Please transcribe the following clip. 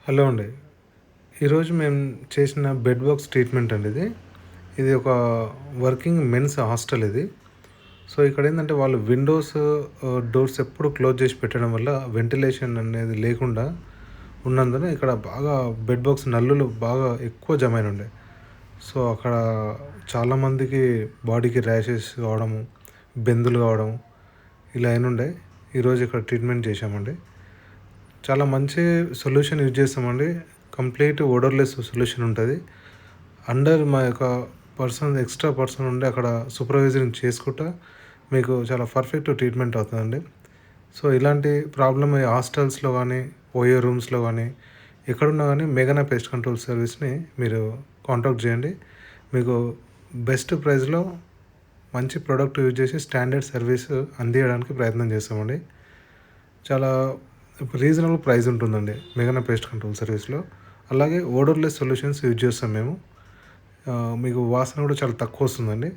Hello అండి. ఈరోజు మేము చేసిన బెడ్ బాక్స్ ట్రీట్మెంట్ అండి ఇది. ఇది ఒక వర్కింగ్ మెన్స్ హాస్టల్ ఇది. సో, ఇక్కడేందంటే వాళ్ళు విండోస్, డోర్స్ ఎప్పుడు క్లోజ్ చేసి పెట్టడం వల్ల వెంటిలేషన్ అనేది లేకుండా ఉన్నందున ఇక్కడ బాగా బెడ్ బాక్స్ నల్లులు బాగా ఎక్కువ జమైనుండే. సో, అక్కడ చాలామందికి బాడీకి ర్యాషెస్ కావడము, బెందులు కావడం ఇలా అయినుండే. ఈరోజు ఇక్కడ ట్రీట్మెంట్ చేశామండి. చాలా మంచి సొల్యూషన్ యూజ్ చేస్తామండి. కంప్లీట్ ఓడర్‌లెస్ సొల్యూషన్ ఉంటది. అండర్ మా యొక్క ఎక్స్‌ట్రా పర్సన్ ఉండి అక్కడ సూపర్వైజింగ్ చేసుకుంటా మీకు చాలా పర్ఫెక్ట్ ట్రీట్మెంట్ అవుతదండి. సో, ఇలాంటి ప్రాబ్లమ్ ఈ హాస్టల్స్‌లో గానీ, ఓయో రూమ్స్‌లో గానీ, ఎక్కడున్నా గానీ మేఘనా పెస్ట్ కంట్రోల్ సర్వీస్‌ని మీరు కాంటాక్ట్ చేయండి. మీకు బెస్ట్ ప్రైస్‌లో మంచి ప్రొడక్ట్ యూజ్ చేసి స్టాండర్డ్ సర్వీస్ అందియడానికి ప్రయత్నం చేస్తామండి. చాలా రీజనబుల్ ప్రైస్ ఉంటుందండి మేఘనా పెస్ట్ కంట్రోల్ సర్వీస్‌లో. అలాగే ఓడర్‌లెస్ సొల్యూషన్స్ యూజ్ చేస్తాం మేము. మీకు వాసన కూడా చాలా తక్కువ వస్తుందండి.